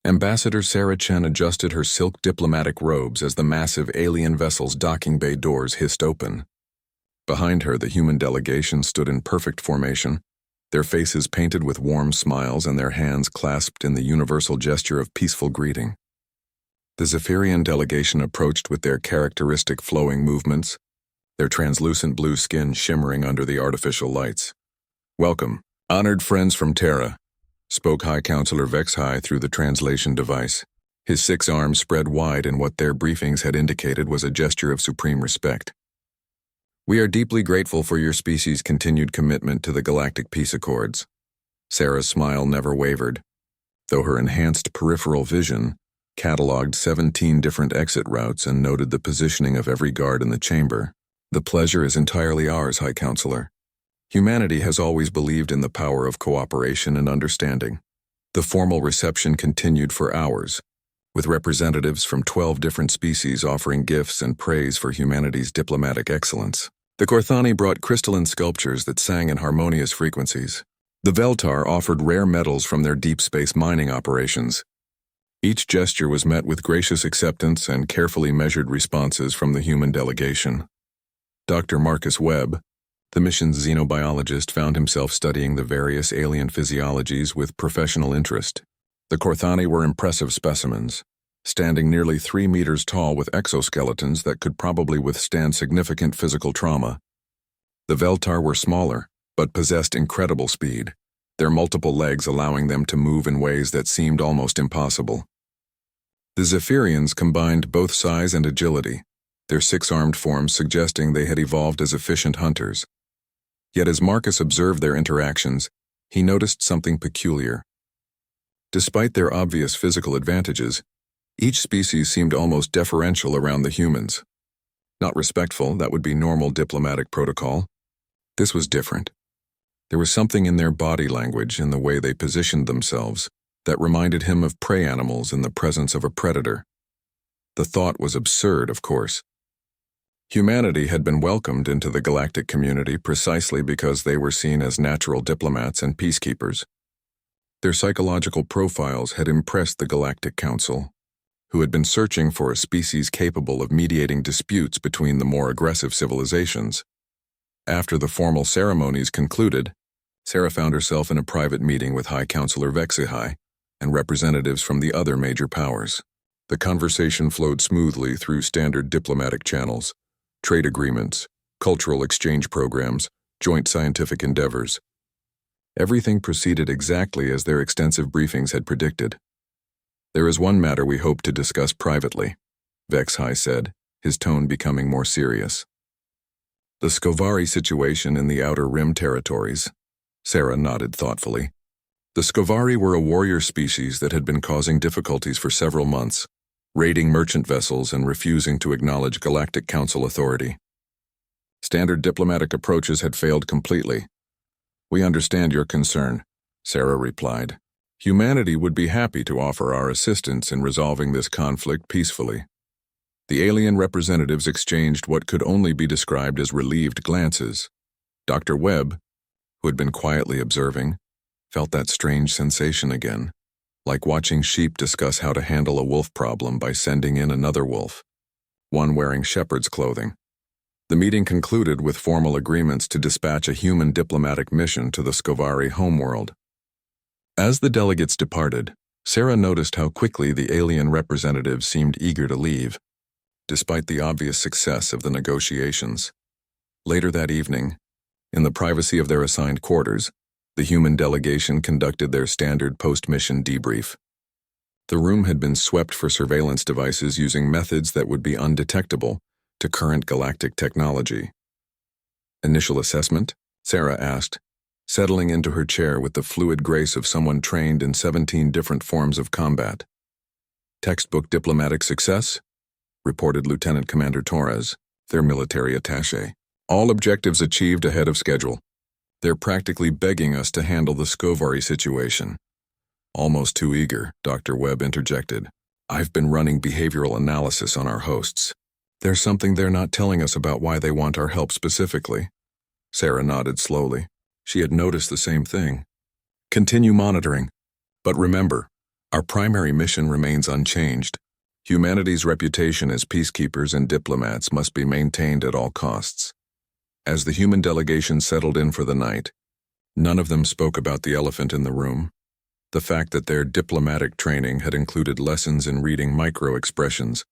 Ambassador Sarah Chen adjusted her silk diplomatic robes as the massive alien vessel's docking bay doors hissed open. Behind her, the human delegation stood in perfect formation, their faces painted with warm smiles and their hands clasped in the universal gesture of peaceful greeting. The Zephyrian delegation approached with their characteristic flowing movements, their translucent blue skin shimmering under the artificial lights. "Welcome, honored friends from Terra," spoke High Counselor Vexhai through the translation device. His 6 arms spread wide in what their briefings had indicated was a gesture of supreme respect. "We are deeply grateful for your species' continued commitment to the Galactic Peace Accords." Sarah's smile never wavered, though her enhanced peripheral vision catalogued 17 different exit routes and noted the positioning of every guard in the chamber. "The pleasure is entirely ours, High Counselor. Humanity has always believed in the power of cooperation and understanding." The formal reception continued for hours, with representatives from 12 different species offering gifts and praise for humanity's diplomatic excellence. The Korthani brought crystalline sculptures that sang in harmonious frequencies. The Veltar offered rare metals from their deep space mining operations. Each gesture was met with gracious acceptance and carefully measured responses from the human delegation. Dr. Marcus Webb, the mission's xenobiologist, found himself studying the various alien physiologies with professional interest. The Korthani were impressive specimens, standing nearly 3 meters tall with exoskeletons that could probably withstand significant physical trauma. The Veltar were smaller, but possessed incredible speed, their multiple legs allowing them to move in ways that seemed almost impossible. The Zephyrians combined both size and agility, their 6-armed forms suggesting they had evolved as efficient hunters. Yet as Marcus observed their interactions, he noticed something peculiar. Despite their obvious physical advantages, each species seemed almost deferential around the humans. Not respectful, that would be normal diplomatic protocol. This was different. There was something in their body language, in the way they positioned themselves, that reminded him of prey animals in the presence of a predator. The thought was absurd, of course. Humanity had been welcomed into the galactic community precisely because they were seen as natural diplomats and peacekeepers. Their psychological profiles had impressed the Galactic Council, who had been searching for a species capable of mediating disputes between the more aggressive civilizations. After the formal ceremonies concluded, Sarah found herself in a private meeting with High Counselor Vexhai and representatives from the other major powers. The conversation flowed smoothly through standard diplomatic channels, trade agreements, cultural exchange programs, joint scientific endeavors. Everything proceeded exactly as their extensive briefings had predicted. "There is one matter we hope to discuss privately," Vexhai said, his tone becoming more serious. "The Skovari situation in the Outer Rim territories." Sarah nodded thoughtfully. The Skovari were a warrior species that had been causing difficulties for several months, raiding merchant vessels and refusing to acknowledge Galactic Council authority. Standard diplomatic approaches had failed completely. "We understand your concern," Sarah replied. "Humanity would be happy to offer our assistance in resolving this conflict peacefully." The alien representatives exchanged what could only be described as relieved glances. Dr. Webb, who had been quietly observing, felt that strange sensation again, like watching sheep discuss how to handle a wolf problem by sending in another wolf, one wearing shepherd's clothing. The meeting concluded with formal agreements to dispatch a human diplomatic mission to the Skovari homeworld. As the delegates departed, Sarah noticed how quickly the alien representatives seemed eager to leave, despite the obvious success of the negotiations. Later that evening, in the privacy of their assigned quarters, the human delegation conducted their standard post-mission debrief. The room had been swept for surveillance devices using methods that would be undetectable to current galactic technology. "Initial assessment?" Sarah asked, settling into her chair with the fluid grace of someone trained in 17 different forms of combat. "Textbook diplomatic success," reported Lieutenant Commander Torres, their military attaché. "All objectives achieved ahead of schedule. They're practically begging us to handle the Skovari situation." "Almost too eager," Dr. Webb interjected. "I've been running behavioral analysis on our hosts. There's something they're not telling us about why they want our help specifically." Sarah nodded slowly. She had noticed the same thing. "Continue monitoring. But remember, Our primary mission remains unchanged. Humanity's reputation as peacekeepers and diplomats must be maintained at all costs. As the human delegation settled in for the night, none of them spoke about the elephant in the room. The fact that their diplomatic training had included lessons in reading micro-expressions,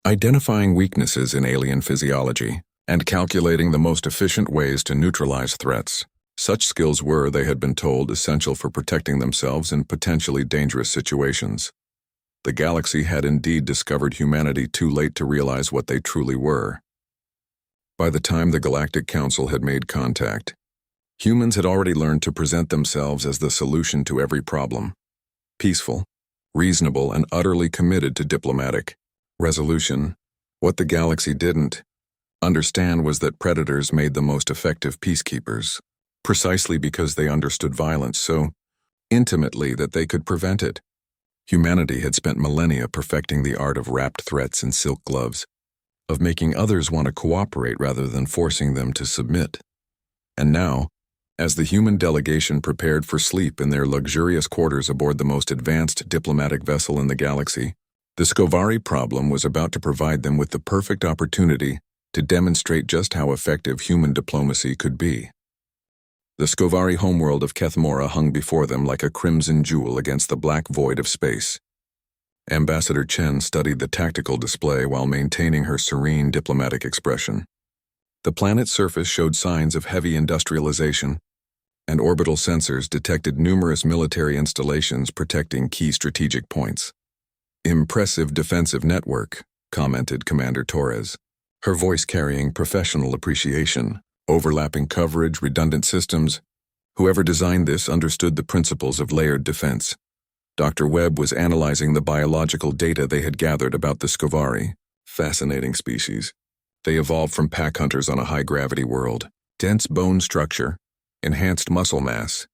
identifying weaknesses in alien physiology, and calculating the most efficient ways to neutralize threats. Such skills were, they had been told, essential for protecting themselves in potentially dangerous situations. The galaxy had indeed discovered humanity too late to realize what they truly were. By the time the Galactic Council had made contact, humans had already learned to present themselves as the solution to every problem. Peaceful, reasonable, and utterly committed to diplomatic resolution. What the galaxy didn't understand was that predators made the most effective peacekeepers, precisely because they understood violence so intimately that they could prevent it. Humanity had spent millennia perfecting the art of wrapped threats in silk gloves, of making others want to cooperate rather than forcing them to submit. And now, as the human delegation prepared for sleep in their luxurious quarters aboard the most advanced diplomatic vessel in the galaxy, the Skovari problem was about to provide them with the perfect opportunity to demonstrate just how effective human diplomacy could be. The Skovari homeworld of Kethmora hung before them like a crimson jewel against the black void of space. Ambassador Chen studied the tactical display while maintaining her serene diplomatic expression. The planet's surface showed signs of heavy industrialization, and orbital sensors detected numerous military installations protecting key strategic points. "Impressive defensive network," commented Commander Torres, her voice carrying professional appreciation. "Overlapping coverage, redundant systems. Whoever designed this understood the principles of layered defense." Dr. Webb was analyzing the biological data they had gathered about the Skovari. Fascinating species. They evolved from pack hunters on a high-gravity world. Dense bone structure, enhanced muscle mass,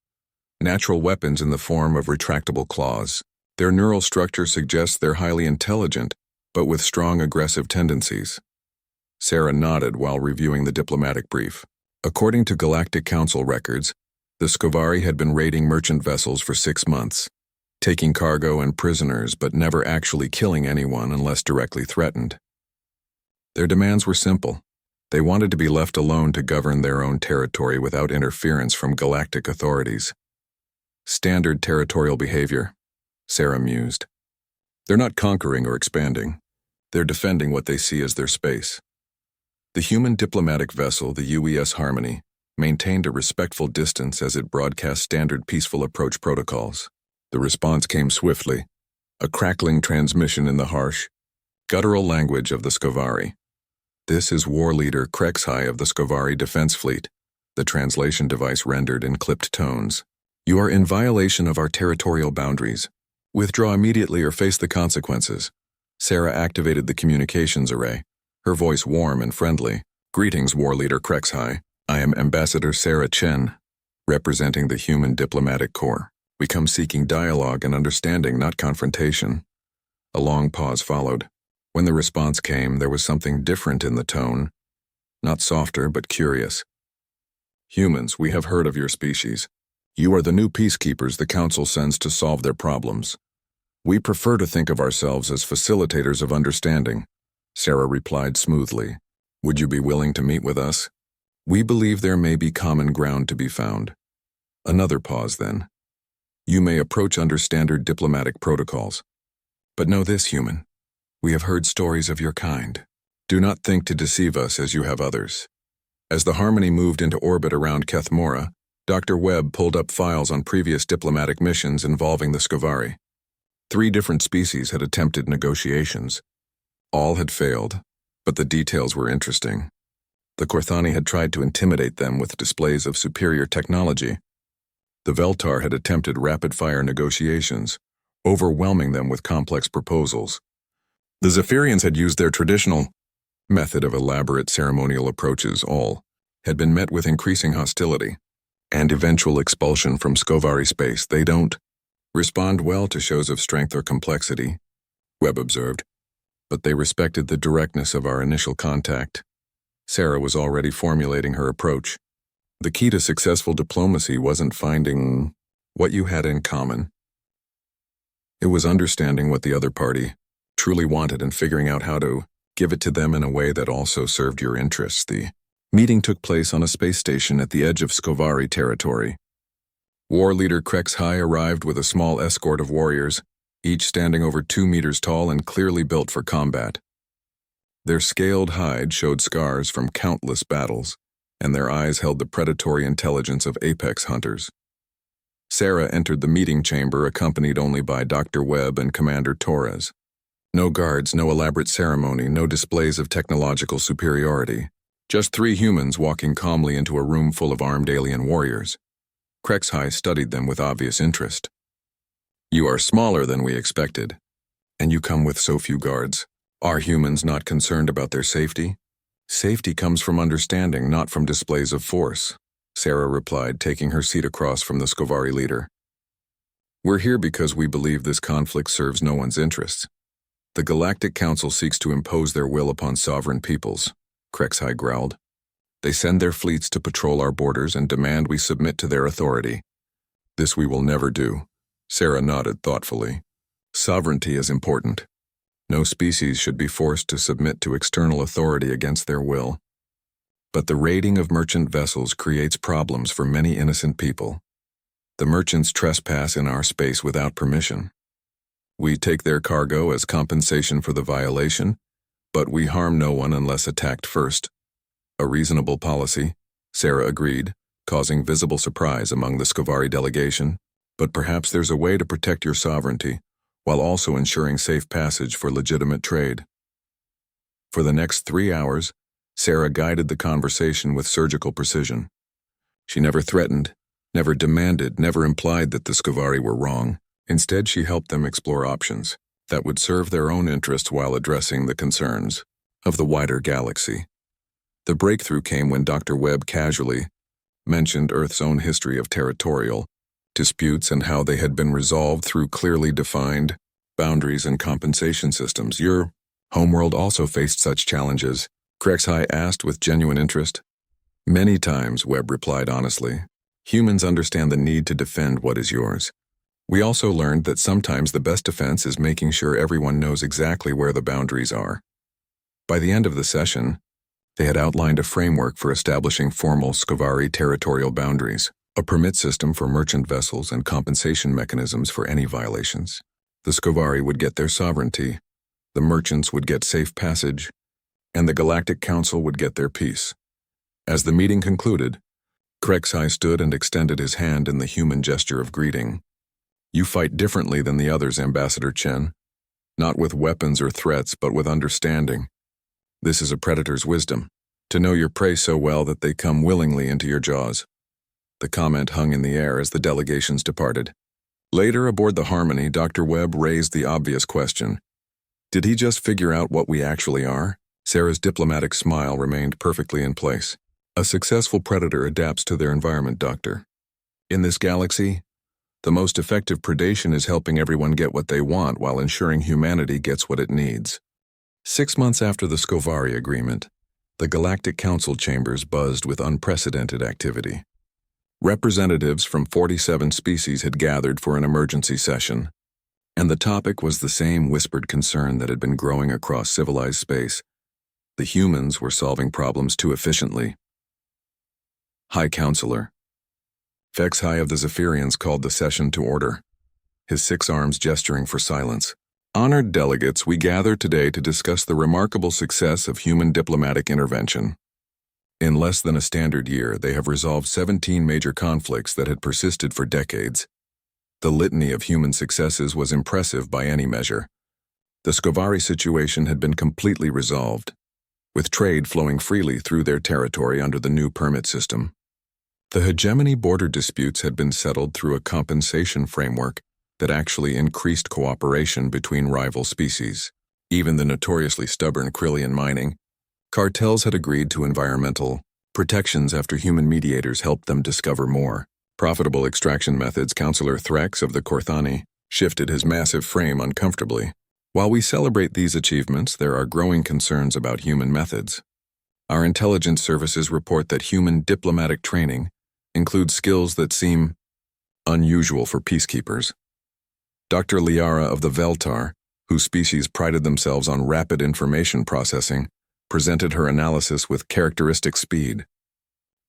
natural weapons in the form of retractable claws. Their neural structure suggests they're highly intelligent, but with strong aggressive tendencies. Sarah nodded while reviewing the diplomatic brief. According to Galactic Council records, the Skovari had been raiding merchant vessels for 6 months, taking cargo and prisoners but never actually killing anyone unless directly threatened. Their demands were simple. They wanted to be left alone to govern their own territory without interference from galactic authorities. Standard territorial behavior, Sarah mused. They're not conquering or expanding. They're defending what they see as their space. The human diplomatic vessel, the UES Harmony, maintained a respectful distance as it broadcast standard peaceful approach protocols. The response came swiftly, a crackling transmission in the harsh, guttural language of the Skovari. "This is War Leader Krexhai of the Skovari Defense Fleet," the translation device rendered in clipped tones. "You are in violation of our territorial boundaries. Withdraw immediately or face the consequences." Sarah activated the communications array, her voice warm and friendly. "Greetings, War Leader Krexhai. I am Ambassador Sarah Chen, representing the Human Diplomatic Corps. We come seeking dialogue and understanding, not confrontation." A long pause followed. When the response came, there was something different in the tone, not softer but curious. "Humans, we have heard of your species. You are the new peacekeepers the Council sends to solve their problems. We prefer to think of ourselves as facilitators of understanding," Sarah replied smoothly. "Would you be willing to meet with us? We believe there may be common ground to be found." Another pause then. "You may approach under standard diplomatic protocols. But know this, human. We have heard stories of your kind. Do not think to deceive us as you have others." As the Harmony moved into orbit around Kethmora, Dr. Webb pulled up files on previous diplomatic missions involving the Skovari. 3 different species had attempted negotiations. All had failed, but the details were interesting. The Korthani had tried to intimidate them with displays of superior technology. The Veltar had attempted rapid-fire negotiations, overwhelming them with complex proposals. The Zephyrians had used their traditional method of elaborate ceremonial approaches. All had been met with increasing hostility and eventual expulsion from Skovari space. "They don't respond well to shows of strength or complexity," Webb observed, "but they respected the directness of our initial contact." Sarah was already formulating her approach. The key to successful diplomacy wasn't finding what you had in common. It was understanding what the other party truly wanted and figuring out how to give it to them in a way that also served your interests. The meeting took place on a space station at the edge of Skovari territory. War leader HFY arrived with a small escort of warriors, each standing over 2 meters tall and clearly built for combat. Their scaled hide showed scars from countless battles, and their eyes held the predatory intelligence of apex hunters. Sarah entered the meeting chamber accompanied only by Dr. Webb and Commander Torres. No guards, no elaborate ceremony, no displays of technological superiority. Just 3 humans walking calmly into a room full of armed alien warriors. HFY studied them with obvious interest. "You are smaller than we expected, and you come with so few guards. Are humans not concerned about their safety?" "Safety comes from understanding, not from displays of force," Sarah replied, taking her seat across from the Skovari leader. "We're here because we believe this conflict serves no one's interests. The Galactic Council seeks to impose their will upon sovereign peoples," HFY growled. "They send their fleets to patrol our borders and demand we submit to their authority. This we will never do." Sarah nodded thoughtfully. "Sovereignty is important. No species should be forced to submit to external authority against their will. But the raiding of merchant vessels creates problems for many innocent people. The merchants trespass in our space without permission. We take their cargo as compensation for the violation, but we harm no one unless attacked first." "A reasonable policy," Sarah agreed, causing visible surprise among the Skovari delegation. "But perhaps there's a way to protect your sovereignty, while also ensuring safe passage for legitimate trade." For the next 3 hours, Sarah guided the conversation with surgical precision. She never threatened, never demanded, never implied that the Skovari were wrong. Instead, she helped them explore options that would serve their own interests while addressing the concerns of the wider galaxy. The breakthrough came when Dr. Webb casually mentioned Earth's own history of territorial disputes and how they had been resolved through clearly defined boundaries and compensation systems. "Your homeworld also faced such challenges?" HFY asked with genuine interest. "Many times," Webb replied honestly. "Humans understand the need to defend what is yours. We also learned that sometimes the best defense is making sure everyone knows exactly where the boundaries are." By the end of the session, they had outlined a framework for establishing formal Skovari territorial boundaries, a permit system for merchant vessels and compensation mechanisms for any violations. The Skovari would get their sovereignty, the merchants would get safe passage, and the Galactic Council would get their peace. As the meeting concluded, HFY stood and extended his hand in the human gesture of greeting. "You fight differently than the others, Ambassador Chen. Not with weapons or threats, but with understanding. This is a predator's wisdom, to know your prey so well that they come willingly into your jaws." The comment hung in the air as the delegations departed. Later, aboard the Harmony, Dr. Webb raised the obvious question. Did he just figure out what we actually are? Sarah's diplomatic smile remained perfectly in place. "A successful predator adapts to their environment, Doctor. In this galaxy, the most effective predation is helping everyone get what they want while ensuring humanity gets what it needs." 6 months after the Skovari Agreement, the Galactic Council chambers buzzed with unprecedented activity. Representatives from 47 species had gathered for an emergency session, and the topic was the same whispered concern that had been growing across civilized space. The humans were solving problems too efficiently. High Counselor HFY of the Zephyrians called the session to order, his 6 arms gesturing for silence. "Honored delegates, we gather today to discuss the remarkable success of human diplomatic intervention. In less than a standard year, they have resolved 17 major conflicts that had persisted for decades. The litany of human successes was impressive by any measure. The Skovari situation had been completely resolved, with trade flowing freely through their territory under the new permit system. The hegemony border disputes had been settled through a compensation framework that actually increased cooperation between rival species. Even the notoriously stubborn Krillian mining cartels had agreed to environmental protections after human mediators helped them discover more profitable extraction methods. Counselor Threx of the Korthani shifted his massive frame uncomfortably. "While we celebrate these achievements, there are growing concerns about human methods. Our intelligence services report that human diplomatic training includes skills that seem unusual for peacekeepers." Dr. Liara of the Veltar, whose species prided themselves on rapid information processing, presented her analysis with characteristic speed.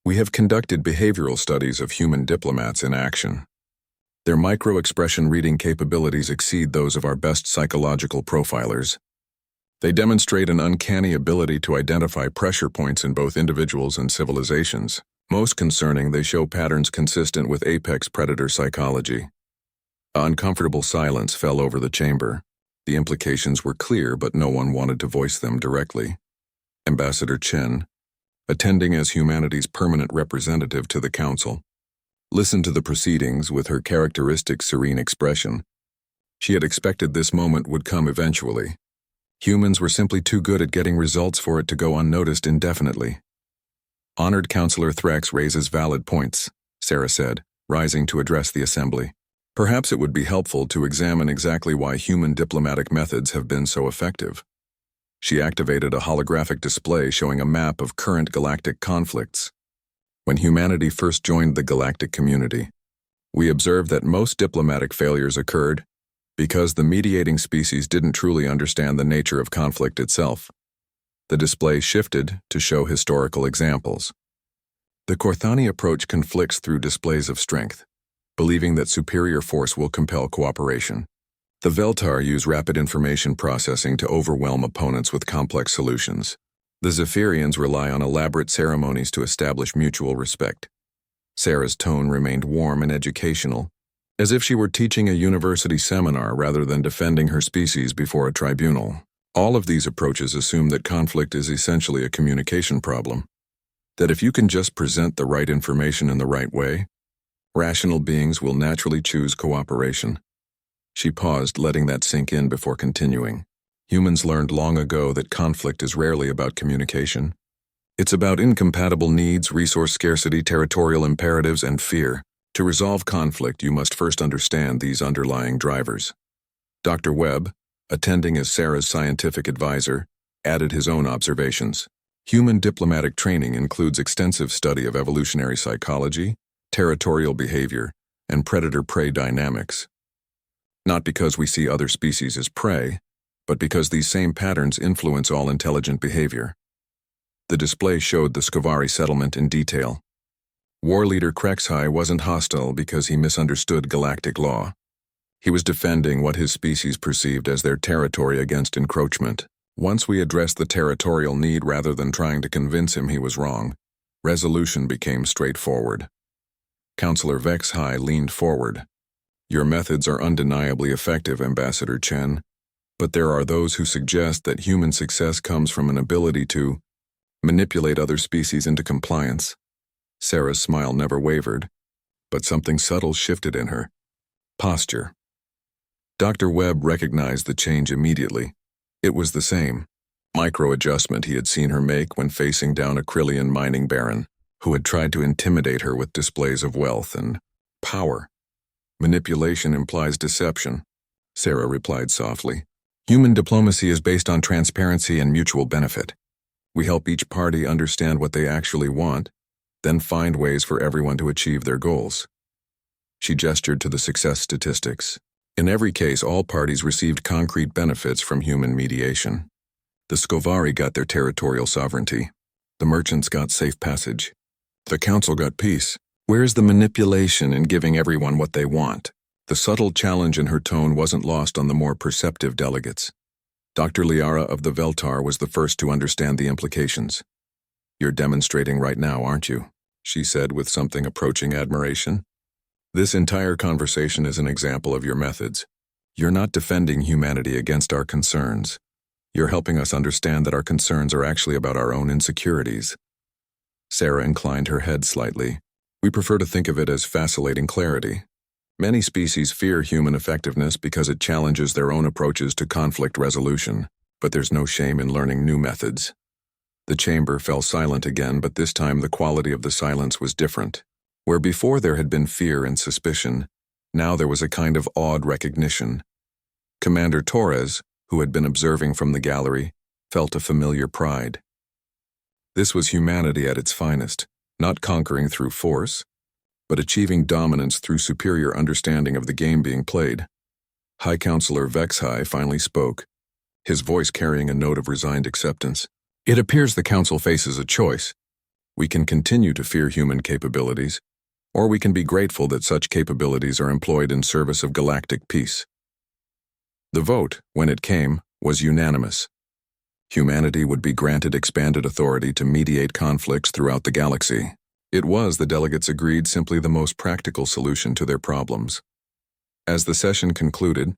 We have conducted behavioral studies of human diplomats in action. Their micro-expression reading capabilities exceed those of our best psychological profilers. They demonstrate an uncanny ability to identify pressure points in both individuals and civilizations. Most concerning, they show patterns consistent with apex predator psychology. An uncomfortable silence fell over the chamber. The implications were clear, but no one wanted to voice them directly. Ambassador Chen, attending as humanity's permanent representative to the Council, listened to the proceedings with her characteristic serene expression. She had expected this moment would come eventually. Humans were simply too good at getting results for it to go unnoticed indefinitely. Honored Counselor Threx raises valid points, Sarah said, rising to address the assembly. Perhaps it would be helpful to examine exactly why human diplomatic methods have been so effective. She activated a holographic display showing a map of current galactic conflicts. When humanity first joined the galactic community, we observed that most diplomatic failures occurred because the mediating species didn't truly understand the nature of conflict itself. The display shifted to show historical examples. The Korthani approach conflicts through displays of strength, believing that superior force will compel cooperation. The Veltar use rapid information processing to overwhelm opponents with complex solutions. The Zephyrians rely on elaborate ceremonies to establish mutual respect. Sarah's tone remained warm and educational, as if she were teaching a university seminar rather than defending her species before a tribunal. All of these approaches assume that conflict is essentially a communication problem, that if you can just present the right information in the right way, rational beings will naturally choose cooperation. She paused, letting that sink in before continuing. Humans learned long ago that conflict is rarely about communication. It's about incompatible needs, resource scarcity, territorial imperatives, and fear. To resolve conflict, you must first understand these underlying drivers. Dr. Webb, attending as Sarah's scientific advisor, added his own observations. Human diplomatic training includes extensive study of evolutionary psychology, territorial behavior, and predator-prey dynamics. Not because we see other species as prey, but because these same patterns influence all intelligent behavior. The display showed the Skovari settlement in detail. War leader Krexhai wasn't hostile because he misunderstood galactic law. He was defending what his species perceived as their territory against encroachment. Once we addressed the territorial need rather than trying to convince him he was wrong, resolution became straightforward. Counselor Vexhai leaned forward. Your methods are undeniably effective, Ambassador Chen. But there are those who suggest that human success comes from an ability to manipulate other species into compliance. Sarah's smile never wavered, but something subtle shifted in her. Posture. Dr. Webb recognized the change immediately. It was the same micro-adjustment he had seen her make when facing down a Krillian mining baron, who had tried to intimidate her with displays of wealth and power. Manipulation implies deception, Sarah replied softly. Human diplomacy is based on transparency and mutual benefit. We help each party understand what they actually want, then find ways for everyone to achieve their goals. She gestured to the success statistics. In every case, all parties received concrete benefits from human mediation. The Skovari got their territorial sovereignty. The merchants got safe passage. The council got peace. Where's the manipulation in giving everyone what they want? The subtle challenge in her tone wasn't lost on the more perceptive delegates. Dr. Liara of the Veltar was the first to understand the implications. You're demonstrating right now, aren't you? She said with something approaching admiration. This entire conversation is an example of your methods. You're not defending humanity against our concerns. You're helping us understand that our concerns are actually about our own insecurities. Sarah inclined her head slightly. We prefer to think of it as vacillating clarity. Many species fear human effectiveness because it challenges their own approaches to conflict resolution, but there's no shame in learning new methods. The chamber fell silent again, but this time the quality of the silence was different. Where before there had been fear and suspicion, now there was a kind of awed recognition. Commander Torres, who had been observing from the gallery, felt a familiar pride. This was humanity at its finest, not conquering through force, but achieving dominance through superior understanding of the game being played. High Counselor Vexhai finally spoke, his voice carrying a note of resigned acceptance. It appears the Council faces a choice. We can continue to fear human capabilities, or we can be grateful that such capabilities are employed in service of galactic peace. The vote, when it came, was unanimous. Humanity would be granted expanded authority to mediate conflicts throughout the galaxy. It was, the delegates agreed, simply the most practical solution to their problems. As the session concluded,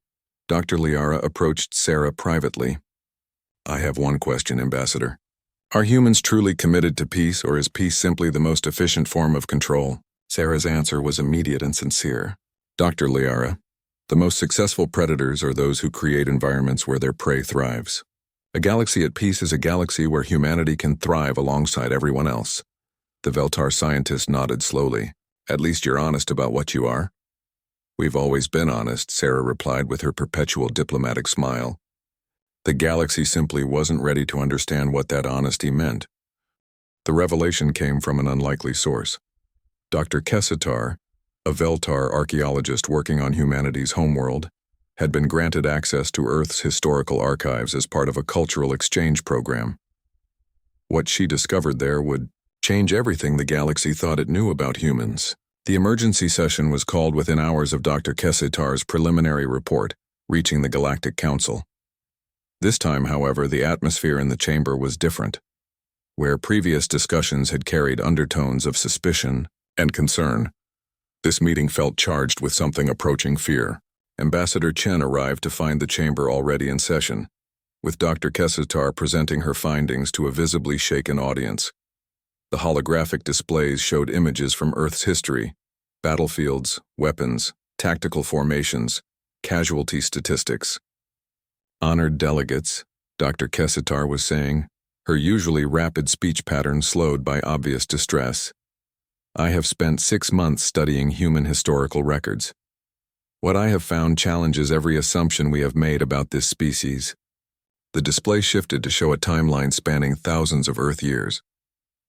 Dr. Liara approached Sarah privately. I have one question, Ambassador. Are humans truly committed to peace, or is peace simply the most efficient form of control? Sarah's answer was immediate and sincere. Dr. Liara, the most successful predators are those who create environments where their prey thrives. A galaxy at peace is a galaxy where humanity can thrive alongside everyone else. The Veltar scientist nodded slowly. At least you're honest about what you are. We've always been honest, Sarah replied with her perpetual diplomatic smile. The galaxy simply wasn't ready to understand what that honesty meant. The revelation came from an unlikely source. Dr. Kessitar, a Veltar archaeologist working on humanity's homeworld, had been granted access to Earth's historical archives as part of a cultural exchange program. What she discovered there would change everything the galaxy thought it knew about humans. The emergency session was called within hours of Dr. Kessitar's preliminary report, reaching the Galactic Council. This time, however, the atmosphere in the chamber was different. Where previous discussions had carried undertones of suspicion and concern, this meeting felt charged with something approaching fear. Ambassador Chen arrived to find the chamber already in session, with Dr. Kessitar presenting her findings to a visibly shaken audience. The holographic displays showed images from Earth's history, battlefields, weapons, tactical formations, casualty statistics. Honored delegates, Dr. Kessitar was saying, her usually rapid speech pattern slowed by obvious distress. I have spent 6 months studying human historical records. What I have found challenges every assumption we have made about this species. The display shifted to show a timeline spanning thousands of Earth years.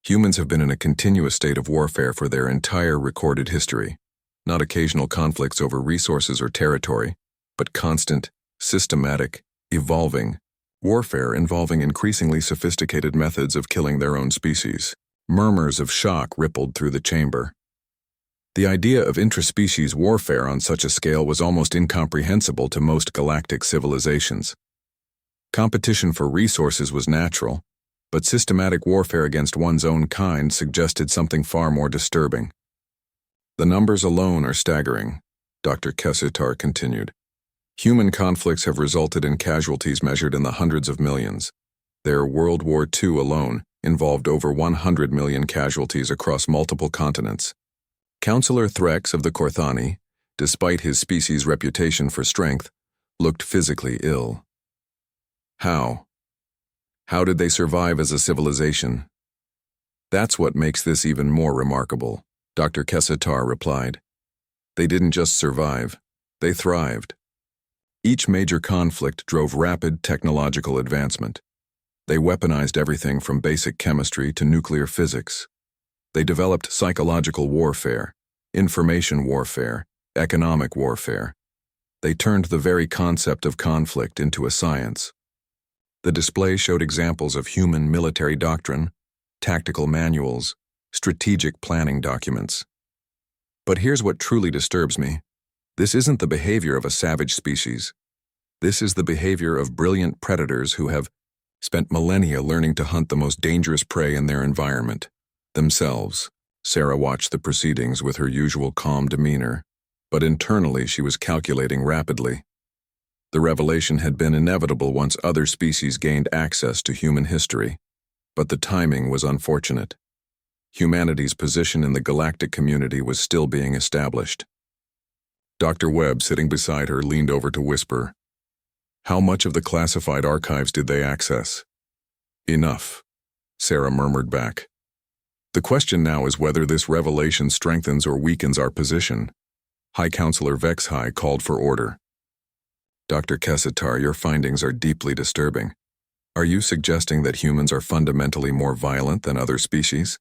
Humans have been in a continuous state of warfare for their entire recorded history, not occasional conflicts over resources or territory, but constant, systematic, evolving warfare involving increasingly sophisticated methods of killing their own species. Murmurs of shock rippled through the chamber. The idea of intraspecies warfare on such a scale was almost incomprehensible to most galactic civilizations. Competition for resources was natural, but systematic warfare against one's own kind suggested something far more disturbing. The numbers alone are staggering, Dr. Kessitar continued. Human conflicts have resulted in casualties measured in the hundreds of millions. Their World War II alone involved over 100 million casualties across multiple continents. Counselor Threx of the Korthani, despite his species' reputation for strength, looked physically ill. How? How did they survive as a civilization? That's what makes this even more remarkable, Dr. Kessitar replied. They didn't just survive, they thrived. Each major conflict drove rapid technological advancement. They weaponized everything from basic chemistry to nuclear physics. They developed psychological warfare, information warfare, economic warfare. They turned the very concept of conflict into a science. The display showed examples of human military doctrine, tactical manuals, strategic planning documents. But here's what truly disturbs me. This isn't the behavior of a savage species. This is the behavior of brilliant predators who have spent millennia learning to hunt the most dangerous prey in their environment, themselves. Sarah watched the proceedings with her usual calm demeanor, but internally she was calculating rapidly. The revelation had been inevitable once other species gained access to human history, but the timing was unfortunate. Humanity's position in the galactic community was still being established. Dr. Webb, sitting beside her, leaned over to whisper, "How much of the classified archives did they access?" "Enough," Sarah murmured back. "The question now is whether this revelation strengthens or weakens our position." High Counselor Vexhai called for order. "Dr. Kessitar, your findings are deeply disturbing. Are you suggesting that humans are fundamentally more violent than other species?"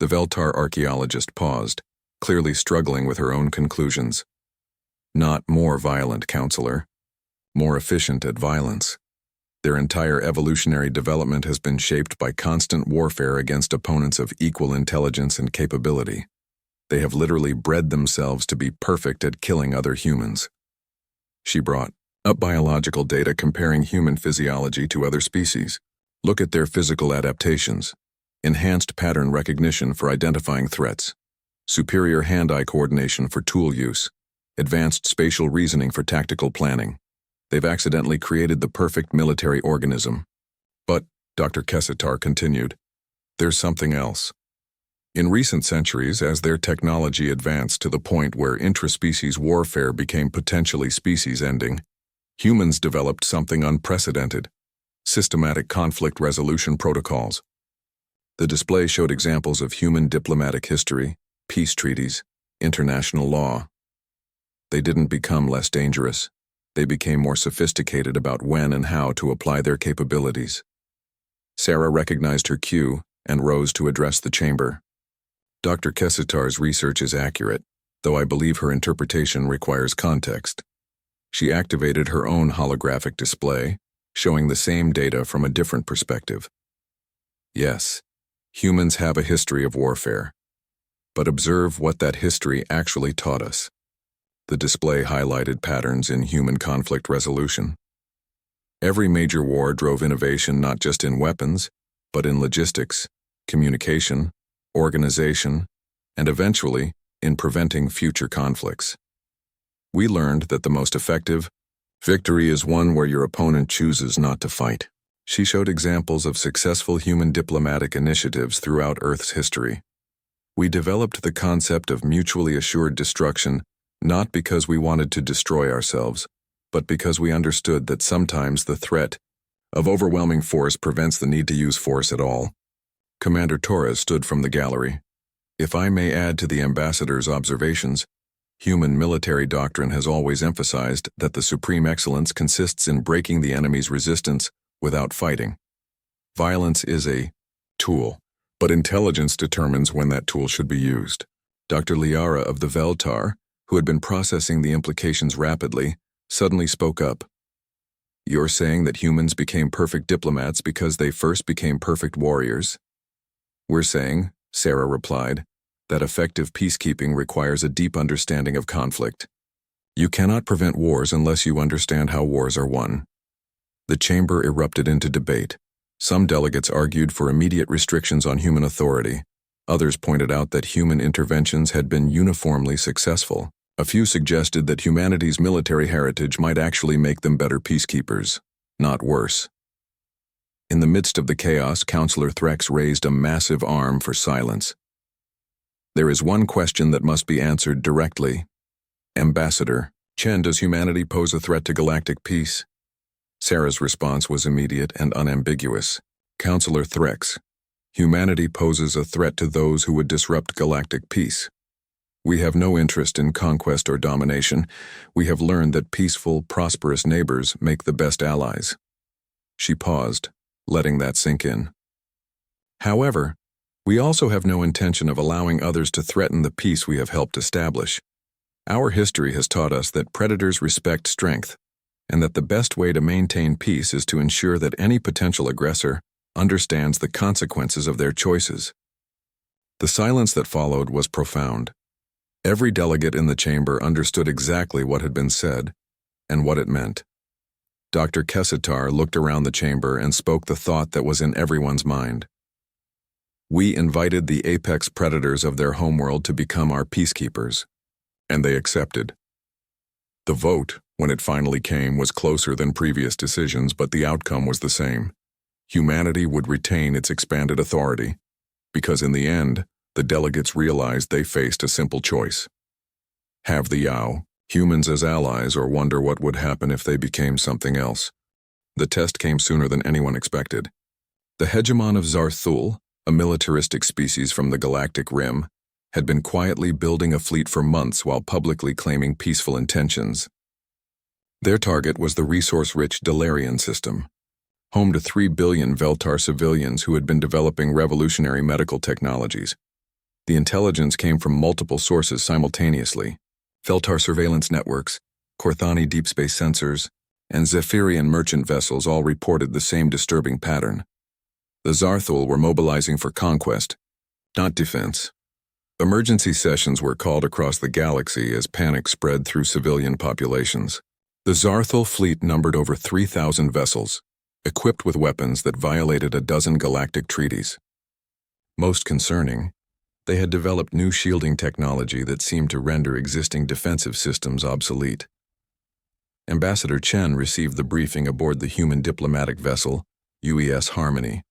The Veltar archaeologist paused, clearly struggling with her own conclusions. Not more violent, counselor. More efficient at violence. Their entire evolutionary development has been shaped by constant warfare against opponents of equal intelligence and capability. They have literally bred themselves to be perfect at killing other humans. She brought up biological data comparing human physiology to other species. Look at their physical adaptations. Enhanced pattern recognition for identifying threats. Superior hand-eye coordination for tool use. Advanced spatial reasoning for tactical planning. They've accidentally created the perfect military organism. But, Dr. Kesitar continued, there's something else. In recent centuries, as their technology advanced to the point where intraspecies warfare became potentially species-ending, humans developed something unprecedented: systematic conflict resolution protocols. The display showed examples of human diplomatic history, peace treaties, international law. They didn't become less dangerous. They became more sophisticated about when and how to apply their capabilities. Sarah recognized her cue and rose to address the chamber. Dr. Kesitar's research is accurate, though I believe her interpretation requires context. She activated her own holographic display, showing the same data from a different perspective. Yes, humans have a history of warfare. But observe what that history actually taught us. The display highlighted patterns in human conflict resolution. Every major war drove innovation not just in weapons, but in logistics, communication, organization, and eventually, in preventing future conflicts. We learned that the most effective victory is one where your opponent chooses not to fight. She showed examples of successful human diplomatic initiatives throughout Earth's history. We developed the concept of mutually assured destruction not because we wanted to destroy ourselves, but because we understood that sometimes the threat of overwhelming force prevents the need to use force at all. Commander Torres stood from the gallery. If I may add to the ambassador's observations, human military doctrine has always emphasized that the supreme excellence consists in breaking the enemy's resistance without fighting. Violence is a tool, but intelligence determines when that tool should be used. Dr. Liara of the Veltar, who had been processing the implications rapidly, suddenly spoke up. You're saying that humans became perfect diplomats because they first became perfect warriors? We're saying, Sarah replied, that effective peacekeeping requires a deep understanding of conflict. You cannot prevent wars unless you understand how wars are won. The chamber erupted into debate. Some delegates argued for immediate restrictions on human authority. Others pointed out that human interventions had been uniformly successful. A few suggested that humanity's military heritage might actually make them better peacekeepers, not worse. In the midst of the chaos, Counselor Threx raised a massive arm for silence. There is one question that must be answered directly. Ambassador, Chen, does humanity pose a threat to galactic peace? Sarah's response was immediate and unambiguous. Counselor Threx, humanity poses a threat to those who would disrupt galactic peace. We have no interest in conquest or domination. We have learned that peaceful, prosperous neighbors make the best allies. She paused, letting that sink in. However, we also have no intention of allowing others to threaten the peace we have helped establish. Our history has taught us that predators respect strength, and that the best way to maintain peace is to ensure that any potential aggressor understands the consequences of their choices. The silence that followed was profound. Every delegate in the chamber understood exactly what had been said and what it meant. Dr. Kesitar looked around the chamber and spoke the thought that was in everyone's mind. We invited the apex predators of their homeworld to become our peacekeepers, and they accepted. The vote, when it finally came, was closer than previous decisions, but the outcome was the same. Humanity would retain its expanded authority, because in the end, the delegates realized they faced a simple choice. Have the Yao, humans as allies, or wonder what would happen if they became something else. The test came sooner than anyone expected. The hegemon of Zarthul, a militaristic species from the galactic rim, had been quietly building a fleet for months while publicly claiming peaceful intentions. Their target was the resource-rich Dalarian system, home to 3 billion Veltar civilians who had been developing revolutionary medical technologies. The intelligence came from multiple sources simultaneously: Feltar surveillance networks, Korthani deep space sensors, and Zephyrian merchant vessels all reported the same disturbing pattern. The Zarthul were mobilizing for conquest, not defense. Emergency sessions were called across the galaxy as panic spread through civilian populations. The Zarthul fleet numbered over 3,000 vessels, equipped with weapons that violated a dozen galactic treaties. Most concerning, they had developed new shielding technology that seemed to render existing defensive systems obsolete. Ambassador Chen received the briefing aboard the human diplomatic vessel, UES Harmony,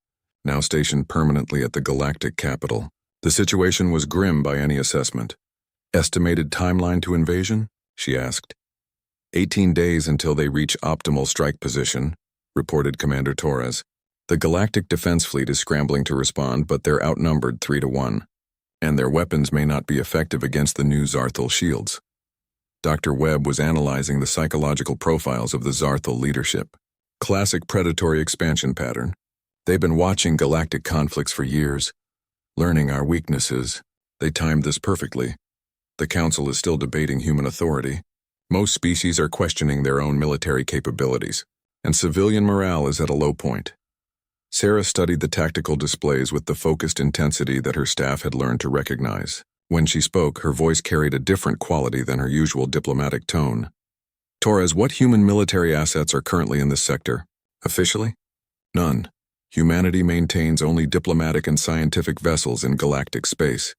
now stationed permanently at the galactic capital. The situation was grim by any assessment. Estimated timeline to invasion? She asked. 18 days until they reach optimal strike position, reported Commander Torres. The Galactic Defense Fleet is scrambling to respond, but they're outnumbered 3-1, and their weapons may not be effective against the new Zarthul shields. Dr. Webb was analyzing the psychological profiles of the Zarthul leadership. Classic predatory expansion pattern. They've been watching galactic conflicts for years, learning our weaknesses. They timed this perfectly. The Council is still debating human authority. Most species are questioning their own military capabilities, and civilian morale is at a low point. Sarah studied the tactical displays with the focused intensity that her staff had learned to recognize. When she spoke, her voice carried a different quality than her usual diplomatic tone. Torres, what human military assets are currently in this sector? Officially? None. Humanity maintains only diplomatic and scientific vessels in galactic space.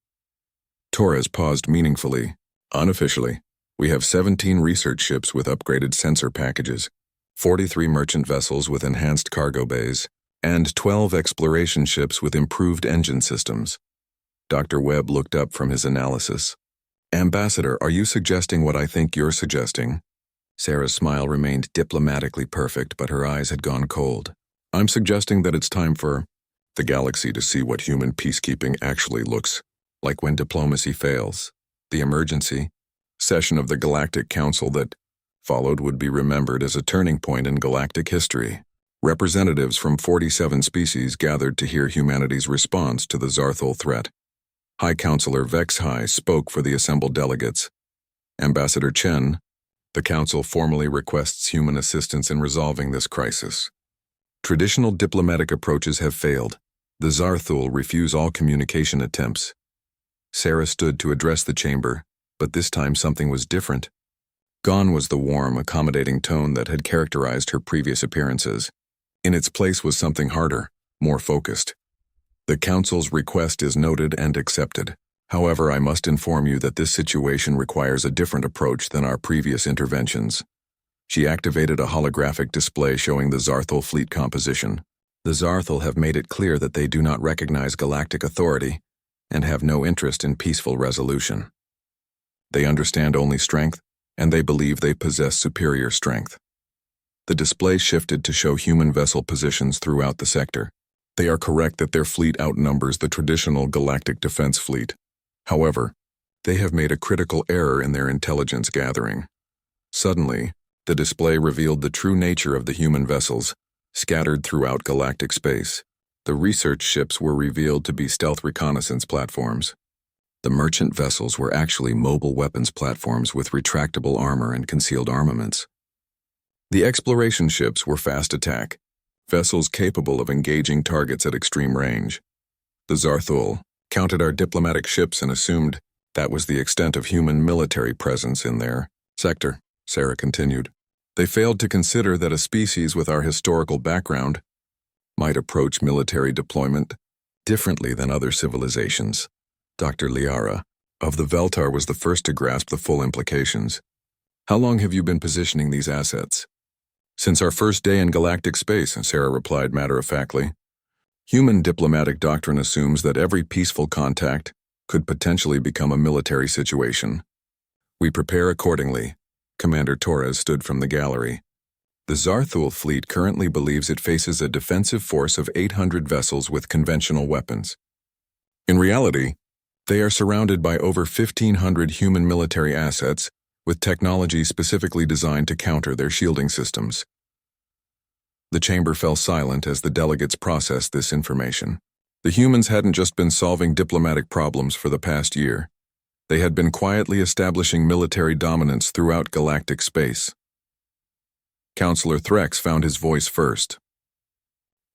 Torres paused meaningfully. Unofficially, we have 17 research ships with upgraded sensor packages, 43 merchant vessels with enhanced cargo bays, and 12 exploration ships with improved engine systems. Dr. Webb looked up from his analysis. Ambassador, are you suggesting what I think you're suggesting? Sarah's smile remained diplomatically perfect, but her eyes had gone cold. I'm suggesting that it's time for the galaxy to see what human peacekeeping actually looks like when diplomacy fails. The emergency session of the Galactic Council that followed would be remembered as a turning point in galactic history. Representatives from 47 species gathered to hear humanity's response to the Zarthul threat. High Counselor Vex High spoke for the assembled delegates. Ambassador Chen, the Council formally requests human assistance in resolving this crisis. Traditional diplomatic approaches have failed. The Zarthul refuse all communication attempts. Sarah stood to address the chamber, but this time something was different. Gone was the warm, accommodating tone that had characterized her previous appearances. In its place was something harder, more focused. The Council's request is noted and accepted. However, I must inform you that this situation requires a different approach than our previous interventions. She activated a holographic display showing the Zarthul fleet composition. The Zarthul have made it clear that they do not recognize galactic authority and have no interest in peaceful resolution. They understand only strength, and they believe they possess superior strength. The display shifted to show human vessel positions throughout the sector. They are correct that their fleet outnumbers the traditional galactic defense fleet. However, they have made a critical error in their intelligence gathering. Suddenly, the display revealed the true nature of the human vessels, scattered throughout galactic space. The research ships were revealed to be stealth reconnaissance platforms. The merchant vessels were actually mobile weapons platforms with retractable armor and concealed armaments. The exploration ships were fast attack, vessels capable of engaging targets at extreme range. The Zarthul counted our diplomatic ships and assumed that was the extent of human military presence in their sector, Sarah continued. They failed to consider that a species with our historical background might approach military deployment differently than other civilizations. Dr. Liara of the Veltar was the first to grasp the full implications. How long have you been positioning these assets? Since our first day in galactic space, Sarah replied matter-of-factly. Human diplomatic doctrine assumes that every peaceful contact could potentially become a military situation. We prepare accordingly. Commander Torres stood from the gallery. The Zarthul fleet currently believes it faces a defensive force of 800 vessels with conventional weapons. In reality, they are surrounded by over 1,500 human military assets with technology specifically designed to counter their shielding systems. The chamber fell silent as the delegates processed this information. The humans hadn't just been solving diplomatic problems for the past year. They had been quietly establishing military dominance throughout galactic space. Counselor Threx found his voice first.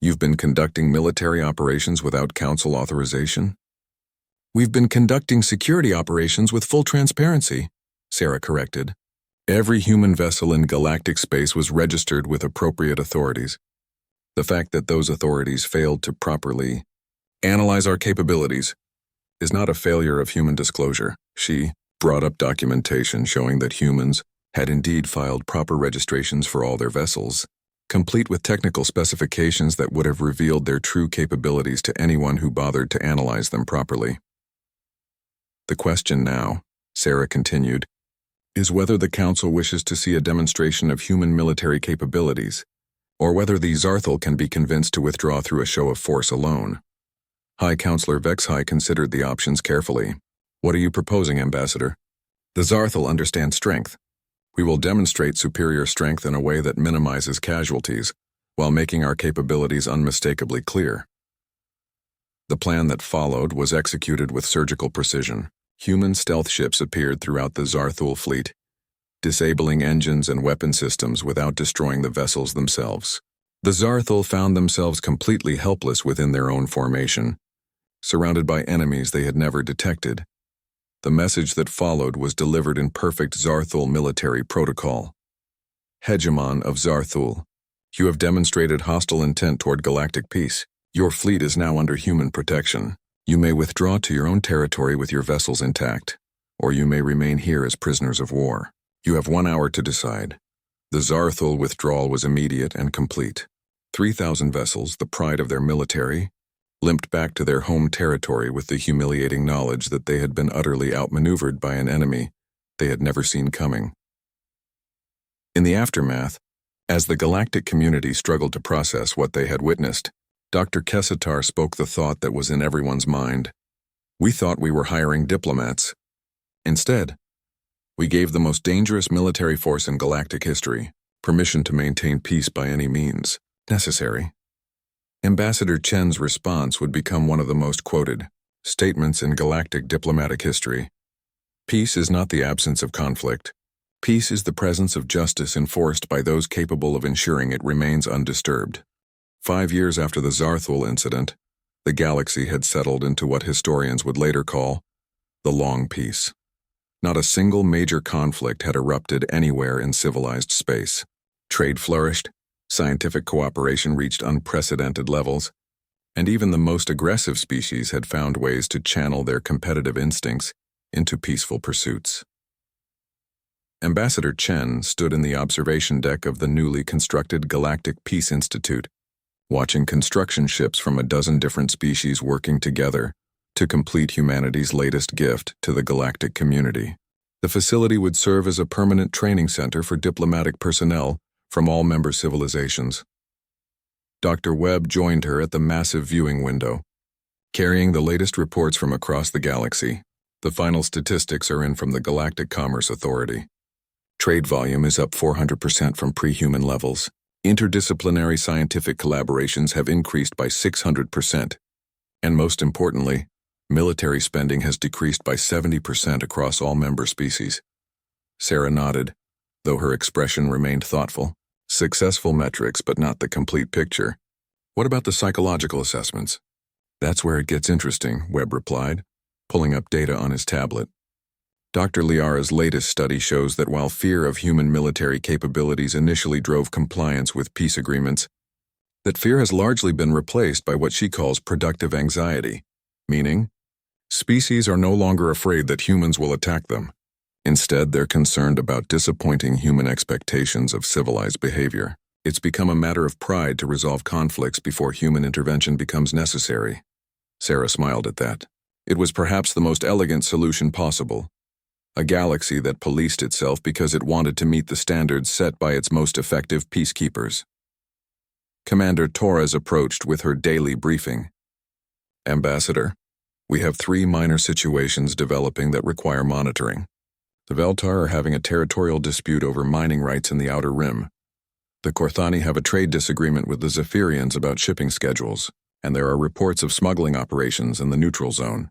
"You've been conducting military operations without council authorization?" "We've been conducting security operations with full transparency," Sarah corrected. Every human vessel in galactic space was registered with appropriate authorities. The fact that those authorities failed to properly analyze our capabilities is not a failure of human disclosure. She brought up documentation showing that humans had indeed filed proper registrations for all their vessels, complete with technical specifications that would have revealed their true capabilities to anyone who bothered to analyze them properly. "The question now," Sarah continued, "is whether the Council wishes to see a demonstration of human military capabilities, or whether the Zarthul can be convinced to withdraw through a show of force alone." High Counselor Vexhai considered the options carefully. "What are you proposing, Ambassador?" "The Zarthul understand strength. We will demonstrate superior strength in a way that minimizes casualties, while making our capabilities unmistakably clear." The plan that followed was executed with surgical precision. Human stealth ships appeared throughout the Zarthul fleet, disabling engines and weapon systems without destroying the vessels themselves. The Zarthul found themselves completely helpless within their own formation, surrounded by enemies they had never detected. The message that followed was delivered in perfect Zarthul military protocol. "Hegemon of Zarthul, you have demonstrated hostile intent toward galactic peace. Your fleet is now under human protection. You may withdraw to your own territory with your vessels intact, or you may remain here as prisoners of war. You have 1 hour to decide." The Zarthul withdrawal was immediate and complete. 3,000 vessels, the pride of their military, limped back to their home territory with the humiliating knowledge that they had been utterly outmaneuvered by an enemy they had never seen coming. In the aftermath, as the galactic community struggled to process what they had witnessed, Dr. Kessatar spoke the thought that was in everyone's mind. "We thought we were hiring diplomats. Instead, we gave the most dangerous military force in galactic history permission to maintain peace by any means necessary." Ambassador Chen's response would become one of the most quoted statements in galactic diplomatic history. "Peace is not the absence of conflict. Peace is the presence of justice enforced by those capable of ensuring it remains undisturbed." 5 years after the Zarthul incident, the galaxy had settled into what historians would later call the Long Peace. Not a single major conflict had erupted anywhere in civilized space. Trade flourished, scientific cooperation reached unprecedented levels, and even the most aggressive species had found ways to channel their competitive instincts into peaceful pursuits. Ambassador Chen stood in the observation deck of the newly constructed Galactic Peace Institute, watching construction ships from a dozen different species working together to complete humanity's latest gift to the galactic community. The facility would serve as a permanent training center for diplomatic personnel from all member civilizations. Dr. Webb joined her at the massive viewing window, carrying the latest reports from across the galaxy. The final statistics are in from the Galactic Commerce Authority. Trade volume is up 400% from pre-human levels. Interdisciplinary scientific collaborations have increased by 600%. And most importantly, military spending has decreased by 70% across all member species. Sarah nodded, though her expression remained thoughtful. Successful metrics, but not the complete picture. What about the psychological assessments? That's where it gets interesting, Webb replied, pulling up data on his tablet. Dr. Liara's latest study shows that while fear of human military capabilities initially drove compliance with peace agreements, that fear has largely been replaced by what she calls productive anxiety, meaning, species are no longer afraid that humans will attack them. Instead, they're concerned about disappointing human expectations of civilized behavior. It's become a matter of pride to resolve conflicts before human intervention becomes necessary. Sarah smiled at that. It was perhaps the most elegant solution possible. A galaxy that policed itself because it wanted to meet the standards set by its most effective peacekeepers. Commander Torres approached with her daily briefing. Ambassador, we have 3 minor situations developing that require monitoring. The Veltar are having a territorial dispute over mining rights in the Outer Rim. The Korthani have a trade disagreement with the Zephyrians about shipping schedules, and there are reports of smuggling operations in the neutral zone.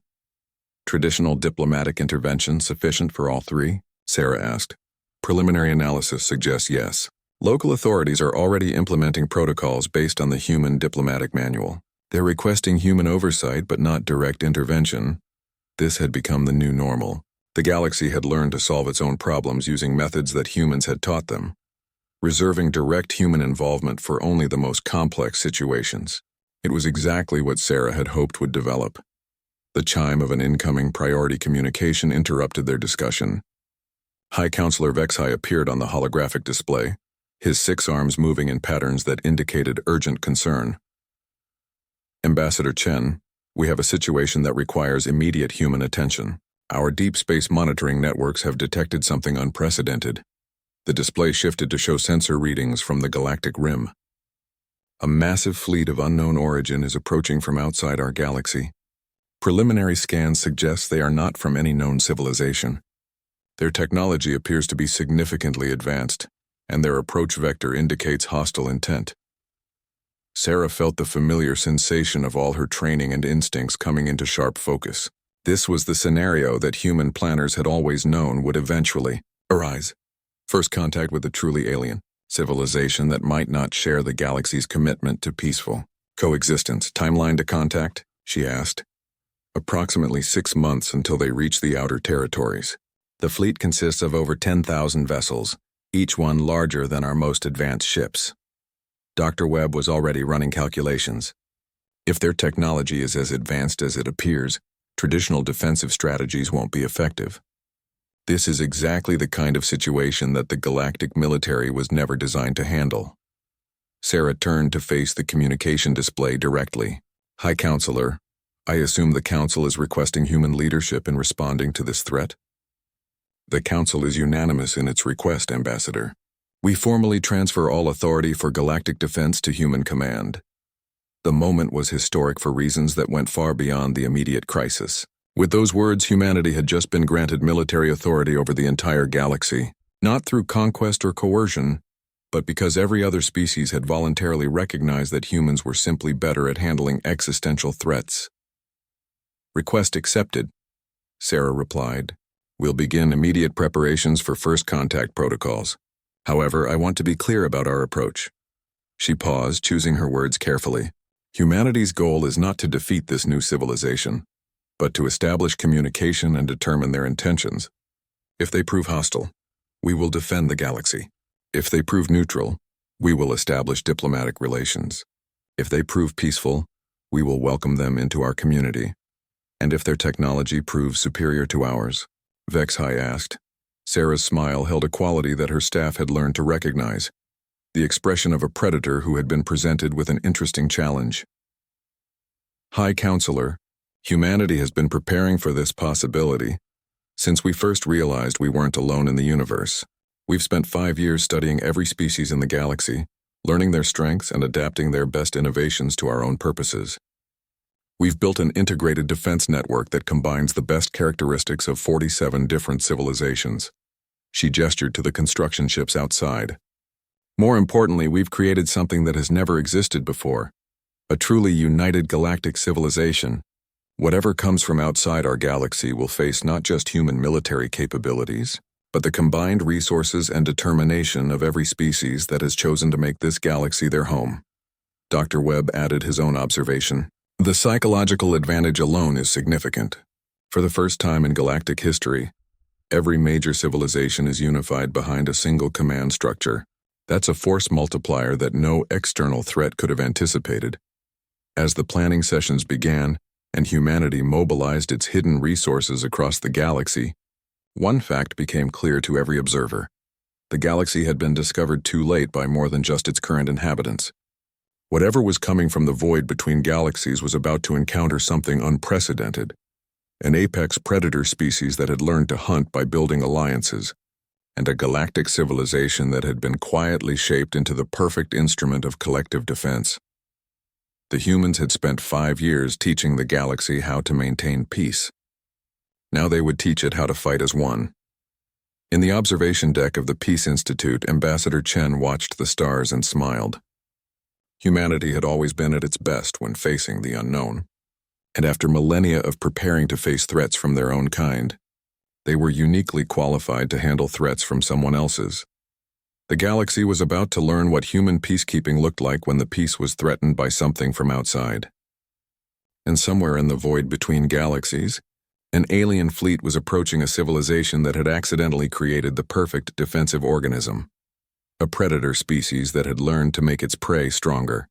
Traditional diplomatic intervention sufficient for all three? Sarah asked. Preliminary analysis suggests yes. Local authorities are already implementing protocols based on the Human Diplomatic Manual. They're requesting human oversight but not direct intervention. This had become the new normal. The galaxy had learned to solve its own problems using methods that humans had taught them, reserving direct human involvement for only the most complex situations. It was exactly what Sarah had hoped would develop. The chime of an incoming priority communication interrupted their discussion. High Counselor Vexai appeared on the holographic display, his 6 arms moving in patterns that indicated urgent concern. Ambassador Chen, we have a situation that requires immediate human attention. Our deep space monitoring networks have detected something unprecedented. The display shifted to show sensor readings from the galactic rim. A massive fleet of unknown origin is approaching from outside our galaxy. Preliminary scans suggest they are not from any known civilization. Their technology appears to be significantly advanced, and their approach vector indicates hostile intent. Sarah felt the familiar sensation of all her training and instincts coming into sharp focus. This was the scenario that human planners had always known would eventually arise. First contact with a truly alien civilization that might not share the galaxy's commitment to peaceful coexistence. Timeline to contact? She asked. Approximately 6 months until they reach the outer territories. The fleet consists of over 10,000 vessels, each one larger than our most advanced ships. Dr. Webb was already running calculations. If their technology is as advanced as it appears, traditional defensive strategies won't be effective. This is exactly the kind of situation that the galactic military was never designed to handle. Sarah turned to face the communication display directly. High Counselor, I assume the Council is requesting human leadership in responding to this threat? The Council is unanimous in its request, Ambassador. We formally transfer all authority for galactic defense to human command. The moment was historic for reasons that went far beyond the immediate crisis. With those words, humanity had just been granted military authority over the entire galaxy, not through conquest or coercion, but because every other species had voluntarily recognized that humans were simply better at handling existential threats. Request accepted, Sarah replied. We'll begin immediate preparations for first contact protocols. However, I want to be clear about our approach. She paused, choosing her words carefully. Humanity's goal is not to defeat this new civilization, but to establish communication and determine their intentions. If they prove hostile, we will defend the galaxy. If they prove neutral, we will establish diplomatic relations. If they prove peaceful, we will welcome them into our community. And if their technology proves superior to ours? Vexai asked. Sarah's smile held a quality that her staff had learned to recognize, the expression of a predator who had been presented with an interesting challenge. High Counselor, humanity has been preparing for this possibility since we first realized we weren't alone in the universe. We've spent 5 years studying every species in the galaxy, learning their strengths and adapting their best innovations to our own purposes. We've built an integrated defense network that combines the best characteristics of 47 different civilizations. She gestured to the construction ships outside. More importantly, we've created something that has never existed before, a truly united galactic civilization. Whatever comes from outside our galaxy will face not just human military capabilities, but the combined resources and determination of every species that has chosen to make this galaxy their home. Dr. Webb added his own observation. The psychological advantage alone is significant. For the first time in galactic history, every major civilization is unified behind a single command structure. That's a force multiplier that no external threat could have anticipated. As the planning sessions began, and humanity mobilized its hidden resources across the galaxy, one fact became clear to every observer. The galaxy had been discovered too late by more than just its current inhabitants. Whatever was coming from the void between galaxies was about to encounter something unprecedented, an apex predator species that had learned to hunt by building alliances, and a galactic civilization that had been quietly shaped into the perfect instrument of collective defense. The humans had spent 5 years teaching the galaxy how to maintain peace. Now they would teach it how to fight as one. In the observation deck of the Peace Institute, Ambassador Chen watched the stars and smiled. Humanity had always been at its best when facing the unknown. and after millennia of preparing to face threats from their own kind, they were uniquely qualified to handle threats from someone else's. The galaxy was about to learn what human peacekeeping looked like when the peace was threatened by something from outside. And somewhere in the void between galaxies, an alien fleet was approaching a civilization that had accidentally created the perfect defensive organism, a predator species that had learned to make its prey stronger.